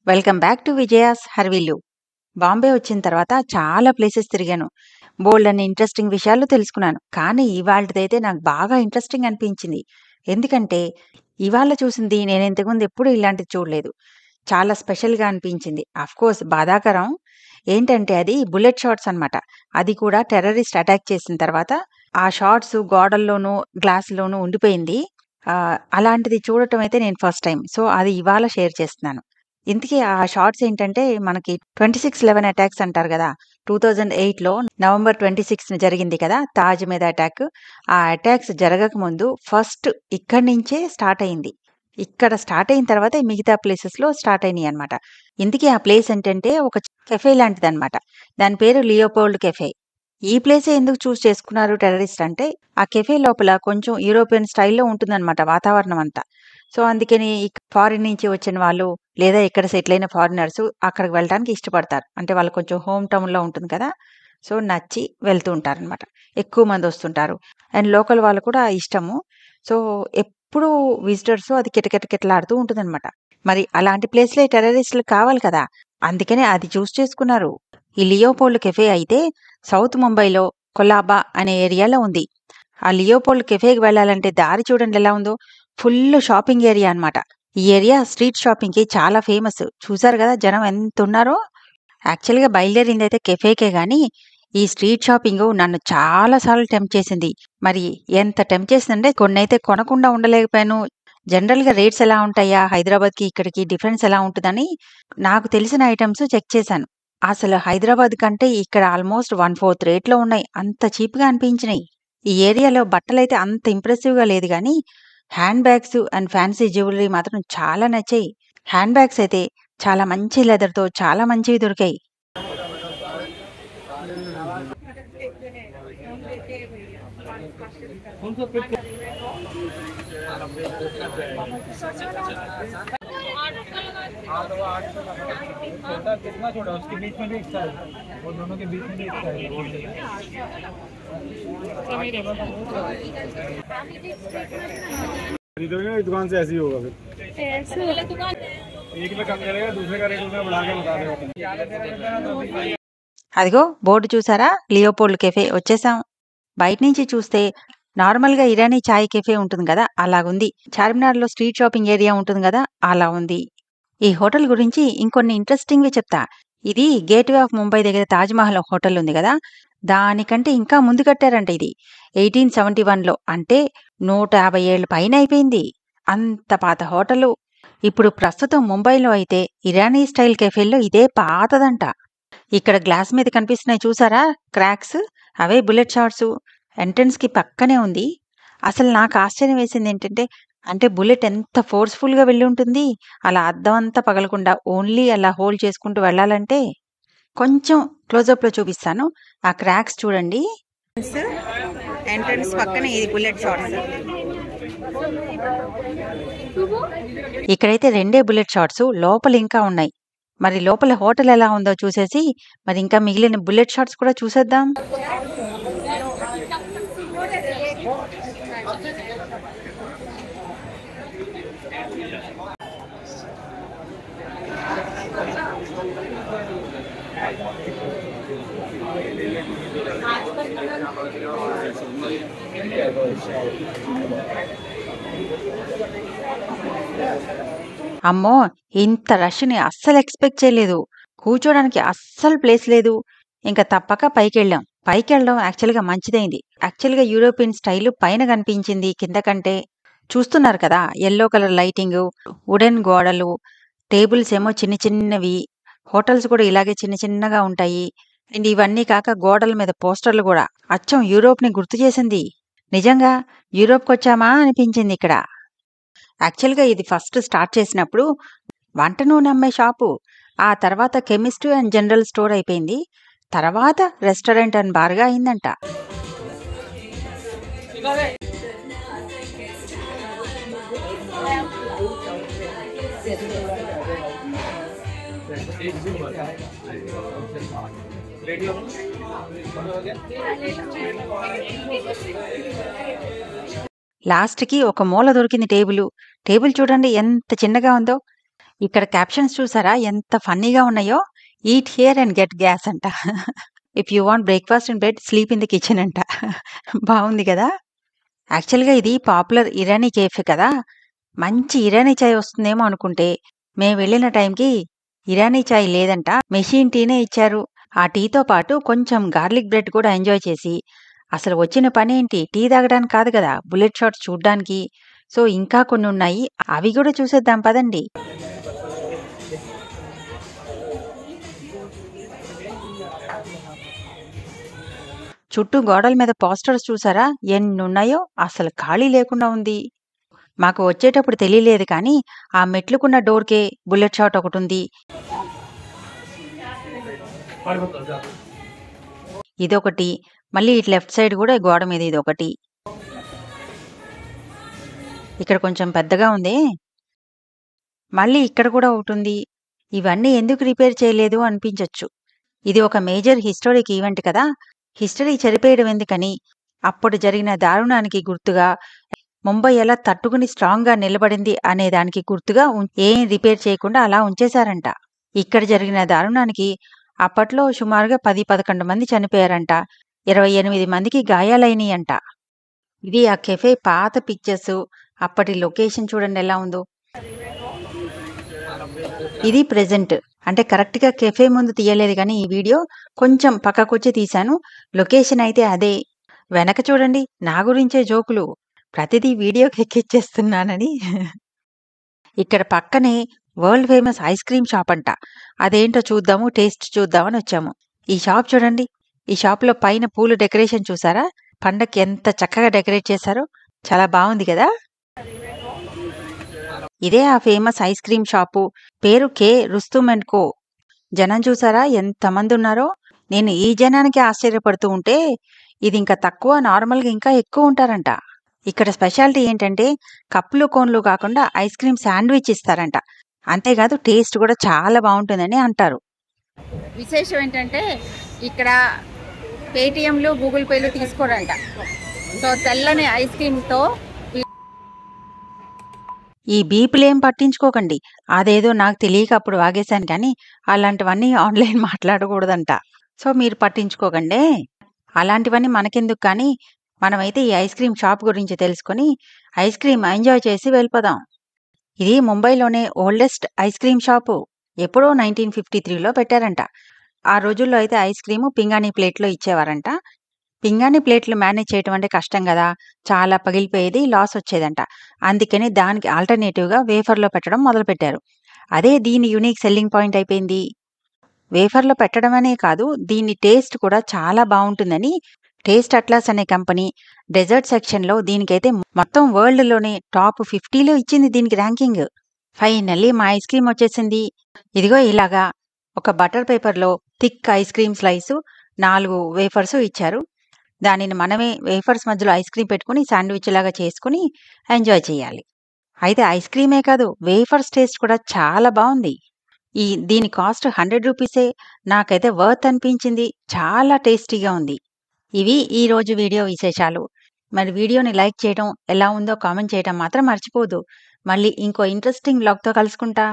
Welcome back to Vijaya's Harivillu. Bombay వచ్చిన తర్వాత చాలా ప్లేసెస్ తిరిగాను. బోల్డన్ని ఇంట్రెస్టింగ్ విషయాలు తెలుసుకున్నాను. కానీ ఇవాల్టిదైతే నాకు బాగా ఇంట్రెస్టింగ్ అనిపించింది. ఎందుకంటే ఇవాళ చూసింది నేను ఇంతకుముందు ఎప్పుడూ ఇలాంటిది చూడలేదు. చాలా స్పెషల్‌గా అనిపించింది. ఆఫ్‌కోర్స్ బాధాకరం. ఏంటంటే అది బుల్లెట్ షాట్స్ అన్నమాట. అది కూడా టెర్రరిస్ట్ అటాక్ చేసిన తర్వాత ఆ షాట్స్ గోడల్లోనూ, గ్లాస్‌లోనూ ఉండిపోయింది. అలాంటిది చూడటం అయితే నేను ఫస్ట్ టైమ్. సో, అది ఇవాళ షేర్ చేస్తున్నాను. ఇంతకీ ఆ షార్ట్స్ ఏంటంటే మనకి 26/11 అటాక్స్ అంటారు గదా! 2008లో నవంబర్ 26న జరిగింది కదా! తాజ్ మీద అటాక్. ఆ అటాక్స్ జరగకముందు ఫస్ట్ ఇక్కడి నుంచే స్టార్ట్ అయింది. ఇక్కడ స్టార్ట్ అయిన తర్వాత మిగతా ప్లేసెస్‌లో స్టార్ట్ అయినాయన్నమాట. ఇంతకీ ఆ ప్లేస్ ఏంటంటే ఒక కెఫే లాంటిదన్నమాట. దాని పేరు లియోపోల్డ్ కెఫే. ఈ ప్లేసే ఎందుకు చూజ్ చేసుకున్నారు టెర్రరిస్ట్ అంటే, ఆ కెఫే లోపల కొంచెం యూరోపియన్ స్టైల్‌లో ఉంటుందన్నమాట వాతావరణం అంతా. సో, అందుకని ఫారిన్ నుంచి వచ్చిన వాళ్ళు లేదా ఇక్కడ సెటిల్ అయిన ఫారినర్స్ అక్కడికి వెళ్ళటానికి ఇష్టపడతారు. అంటే వాళ్ళకి కొంచెం హోమ్ టౌన్‌లో ఉంటుంది కదా! సో, నచ్చి వెళ్తూ ఉంటారనమాట. ఎక్కువ మంది వస్తుంటారు. అండ్ లోకల్ వాళ్ళు కూడా ఇష్టము. సో, ఎప్పుడూ విజిటర్స్ అది కిటకిటలాడుతూ ఉంటుందనమాట. మరి అలాంటి ప్లేస్‌లే టెర్రరిస్ట్‌లకి కావాలి కదా! అందుకనే అది చూస్ చేసుకున్నారు. ఈ లియోపోల్డ్ కెఫే అయితే సౌత్ ముంబైలో కొలాబా అనే ఏరియాలో ఉంది. ఆ లియోపోల్డ్ కెఫేకి వెళ్ళాలంటే దారి చూడండి ఎలా ఉందో. ఫుల్ షాపింగ్ ఏరియా అన్నమాట. ఈ ఏరియా స్ట్రీట్ షాపింగ్‌కి చాలా ఫేమస్. చూసారు గదా! జనం ఎంతున్నారో. యాక్చువల్‌గా బయలుదేరిందైతే కెఫేకే గానీ, ఈ స్ట్రీట్ షాపింగు నన్ను చాలా సార్లు టెంప్ట్ చేసింది. మరి ఎంత టెంప్ట్ చేసిందంటే కొన్నైతే కొనకుండా ఉండలేకపోయాను. జనరల్‌గా రేట్స్ ఎలా ఉంటాయా? హైదరాబాద్‌కి ఇక్కడికి డిఫరెన్స్ ఎలా ఉంటదని నాకు తెలిసిన ఐటెమ్స్ చెక్ చేశాను. అసలు హైదరాబాద్ కంటే ఇక్కడ ఆల్‌మోస్ట్ 1/4 రేట్‌లో ఉన్నాయి. అంత చీప్‌గా అనిపించినియి. ఈ ఏరియాలో బట్టలైతే అంత ఇంప్రెసివ్‌గా లేదు గానీ, hand bags and fancy jewellery మాత్రం చాలా నచ్చాయి. హ్యాండ్ బ్యాగ్స్ అయితే చాలా మంచి లెదర్‌తో చాలా మంచివి దొరికాయి. छोटा कितना छोटा उसके बीच में भी एक साइज और दोनों के बीच में भी एक साइज खरीदोगे ना दुकान से ऐसे ही होगा फिर एक में कम करेगा दूसरे का रेट उसमें बढ़ा के बता देगा అదిగో బోర్డు చూసారా? లియోపోల్డ్ కెఫే వచ్చేసాం. బయట నుంచి చూస్తే నార్మల్‌గా ఇరానీ చాయ్ కెఫే ఉంటుంది గదా! అలాగుంది. చార్మినార్‌లో స్ట్రీట్ షాపింగ్ ఏరియా ఉంటుంది గదా! అలా ఉంది. ఈ హోటల్ గురించి ఇంకొన్ని ఇంట్రెస్టింగ్‌వి చెప్తా. ఇది గేట్‌వే ఆఫ్ ముంబై దగ్గర తాజ్‌మహల్ హోటల్ ఉంది గదా! దానికంటే ఇంకా ముందు కట్టారంట ఇది. 1871లో అంటే 150 ఏళ్ల పైన అయిపోయింది. అంత పాత హోటలు. ఇప్పుడు ప్రస్తుతం ముంబైలో అయితే ఇరానీ స్టైల్ కెఫేల్లో ఇదే పాతదంట. ఇక్కడ గ్లాస్ మీద కనిపిస్తున్నాయి చూసారా క్రాక్స్? అవే బుల్లెట్ షాట్సు. ఎంట్రన్స్‌కి పక్కనే ఉంది. అసలు నాకు ఆశ్చర్యం వేసిందేంటంటే, అంటే బుల్లెట్ ఎంత ఫోర్స్‌ఫుల్‌గా వెళ్ళుంటుంది. అలా అద్దం అంతా పగలకుండా ఓన్లీ అలా హోల్డ్ చేసుకుంటూ వెళ్ళాలంటే. కొంచెం క్లోజప్‌లో చూపిస్తాను. ఆ క్రాక్స్ చూడండి. ఎంట్రన్స్ పక్కనే ఇది బుల్లెట్ షాట్స్. ఇక్కడైతే రెండే బుల్లెట్ షాట్స్. లోపల ఇంకా ఉన్నాయి. మరి లోపల హోటల్ ఎలా ఉందో చూసేసి, మరి ఇంకా మిగిలిన బుల్లెట్ షాట్స్ కూడా చూసేద్దాం. అమ్మో! ఇంత రష్‌ని అస్సలు ఎక్స్‌పెక్ట్ చేయలేదు. కూర్చోడానికి అస్సలు ప్లేస్ లేదు. ఇంక తప్పక పైకెళ్ళాం. పైకెళ్ళడం యాక్చువల్‌గా మంచిదైంది. యాక్చువల్‌గా యూరోపియన్ స్టైలు పైన కనిపించింది కింద కంటే. చూస్తున్నారు కదా! యెల్లో కలర్ లైటింగు, వుడెన్ గోడలు, టేబుల్స్ ఏమో చిన్న చిన్నవి. హోటల్స్ కూడా ఇలాగే చిన్న చిన్నగా ఉంటాయి. అండ్ ఇవన్నీ కాక గోడల మీద పోస్టర్‌లు గూడా. అచ్చం యూరోప్‌ని గుర్తు చేసింది. నిజంగా యూరోప్‌కొచ్చామా అనిపించిందిక్కడ. యాక్చువల్‌గా ఇది ఫస్ట్ స్టార్ట్ చేసినప్పుడు వంట నూనె అమ్మే షాపు. ఆ తర్వాత కెమిస్ట్ అండ్ జనరల్ స్టోర్ అయిపోయింది. తర్వాత రెస్టారెంట్ అండ్ బార్‌గా అయిందంట. లాస్ట్‌కి ఒక మూల దొరికింది టేబులు. టేబుల్ చూడండి ఎంత చిన్నగా ఉందో. ఇక్కడ క్యాప్షన్స్ చూసారా ఎంత ఫన్నీగా ఉన్నాయో? Eat here and get gas అంట. If you want breakfast in bed sleep in the kitchen అంట. బావుంది కదా! యాక్చువల్‌గా ఇది పాపులర్ ఇరానీ కేఫే కదా! మంచి ఇరానీ చాయ్ వస్తుందేమో అనుకుంటే, మేము వెళ్ళిన టైంకి ఇరానీ చాయ్ లేదంట. మెషిన్ టీనే ఇచ్చారు. ఆ టీతో పాటు కొంచెం గార్లిక్ బ్రెడ్ కూడా ఎంజాయ్ చేసి, అసలు వచ్చిన పనేంటి టీ తాగడానికి కాదు కదా! బుల్లెట్ షాట్స్ చూడ్డానికి. సో, ఇంకా కొన్నున్నాయి. అవి గూడా చూసేద్దాం పదండి. చుట్టూ గోడల మీద పోస్టర్స్ చూసారా? ఎన్నున్నాయో! అసలు ఖాళీ లేకుండా ఉంది. మాకు వచ్చేటప్పుడు తెలియలేదు కానీ, ఆ మెట్లుకున్న డోర్‌కే బుల్లెట్ షాట్ ఒకటుంది. ఇదొకటి. మళ్ళీ ఇటు లెఫ్ట్ సైడ్ గూడా గోడ మీద ఇదొకటి. ఇక్కడ కొంచెం పెద్దగా ఉందే. మళ్ళీ ఇక్కడ కూడా ఒకటుంది. ఇవన్నీ ఎందుకు రిపేర్ చేయలేదు అనిపించొచ్చు. ఇది ఒక మేజర్ హిస్టారిక్ ఈవెంట్ కదా! హిస్టరీ చెరిపేయడం ఎందుకని, అప్పుడు జరిగిన దారుణానికి గుర్తుగా, ముంబై ఎలా తట్టుకుని స్ట్రాంగ్‌గా నిలబడింది అనే దానికి గుర్తుగా ఏం రిపేర్ చేయకుండా అలా ఉంచేశారంట. ఇక్కడ జరిగిన దారుణానికి అప్పట్లో సుమారుగా 10, 11 మంది చనిపోయారంట. 28 మందికి గాయాలైనయంట. ఇది ఆ కెఫే పాత పిక్చర్సు. అప్పటి లొకేషన్ చూడండి ఎలా ఉందో. ఇది ప్రెజెంట్. అంటే కరెక్ట్‌గా కెఫే ముందు తీయలేదు గానీ ఈ వీడియో కొంచెం పక్కకొచ్చి తీశాను. లొకేషన్ అయితే అదే. వెనక చూడండి నా గురించే జోకులు. ప్రతిదీ వీడియోకి ఎక్కిచ్చేస్తున్నానని. ఇక్కడ పక్కనే world famous ice cream shop అంట. అదేంటో చూద్దాము, టేస్ట్ చూద్దామని వచ్చాము. ఈ షాప్ చూడండి. ఈ షాప్‌లో పైన పూలు డెకరేషన్ చూసారా? పండక్కి ఎంత చక్కగా డెకరేట్ చేశారో. చాలా బావుంది కదా! ఇదే ఆ ఫేమస్ ఐస్ క్రీమ్ షాపు. పేరు కే. Rustam and co. జనం చూసారా ఎంతమందున్నారో? నేను ఈ జనానికి ఆశ్చర్యపడుతూ ఉంటే, ఇదింక తక్కువ నార్మల్‌గా ఇంకా ఎక్కువుంటారంట. ఇక్కడ స్పెషాలిటీ ఏంటంటే, కప్పులు, కోన్లు కాకుండా ఐస్ క్రీమ్ శాండ్‌విచ్ ఇస్తారంట. అంతేకాదు టేస్ట్ కూడా చాలా బావుంటుందని అంటారు. విశేషం ఏంటంటే ఇక్కడ పేటిఎంలు గూగుల్ పేలు తీసుకోరంట. సో తెల్లని ఐస్ క్రీమ్తో ఈ బీపులేం పట్టించుకోకండి. అదేదో నాకు తెలియక అప్పుడు వాగేశాను కానీ, అలాంటివన్నీ ఆన్‌లైన్ మాట్లాడకూడదంట. సో, మీరు పట్టించుకోకండే. అలాంటివన్నీ మనకెందుకు కానీ, మనమైతే ఈ ఐస్ క్రీమ్ షాప్ గురించి తెలుసుకొని, ఐస్ క్రీమ్ ఎంజాయ్ చేసి వెళ్ళిపోదాం. ఇది ముంబైలోనే ఓల్డెస్ట్ ఐస్ క్రీమ్ షాపు. ఎప్పుడో 1953లో పెట్టారంట. ఆ రోజుల్లో అయితే ఐస్ క్రీము పింగాణీ ప్లేట్‌లో ఇచ్చేవారంట. పింగాణీ ప్లేట్లు మేనేజ్ చేయటం అంటే కష్టం గదా! చాలా పగిలిపోయేది, లాస్ వచ్చేదంట. అందుకని దానికి ఆల్టర్‌నేటివ్‌గా వేఫర్‌లో పెట్టడం మొదలుపెట్టారు. అదే దీని యూనిక్ సెల్లింగ్ పాయింట్ అయిపోయింది. వేఫర్‌లో పెట్టడమనే కాదు, దీని టేస్ట్ కూడా చాలా బావుంటుందని టేస్ట్ అట్లాస్ అనే కంపెనీ డెజర్ట్ సెక్షన్‌లో దీనికైతే మొత్తం వరల్డ్‌లోనే టాప్ 50లో ఇచ్చింది దీనికి ర్యాంకింగ్. ఫైనల్లీ మా ఐస్ క్రీమ్ వచ్చేసింది. ఇదిగో ఇలాగా ఒక బటర్ పేపర్‌లో థిక్ ఐస్ క్రీమ్ స్లైసు, 4 వేఫర్సు ఇచ్చారు. దానిని మనమే వేఫర్స్ మధ్యలో ఐస్ క్రీమ్ పెట్టుకొని శాండ్‌విచ్ లాగా చేసుకొని ఎంజాయ్ చేయాలి. అయితే ఐస్ క్రీమే కాదు, వేఫర్స్ టేస్ట్ కూడా చాలా బావుంది. దీని కాస్ట్ 100 రూపీసే. నాకైతే వర్త్ అనిపించింది. చాలా టేస్టీగా ఉంది. ఇవి ఈరోజు వీడియో విశేషాలు. మరి వీడియోని లైక్ చేయడం, ఎలా ఉందో కామెంట్ చేయడం మాత్రం మర్చిపోవద్దు. మళ్ళీ ఇంకో ఇంట్రెస్టింగ్ వ్లాగ్‌తో కలుసుకుంటా.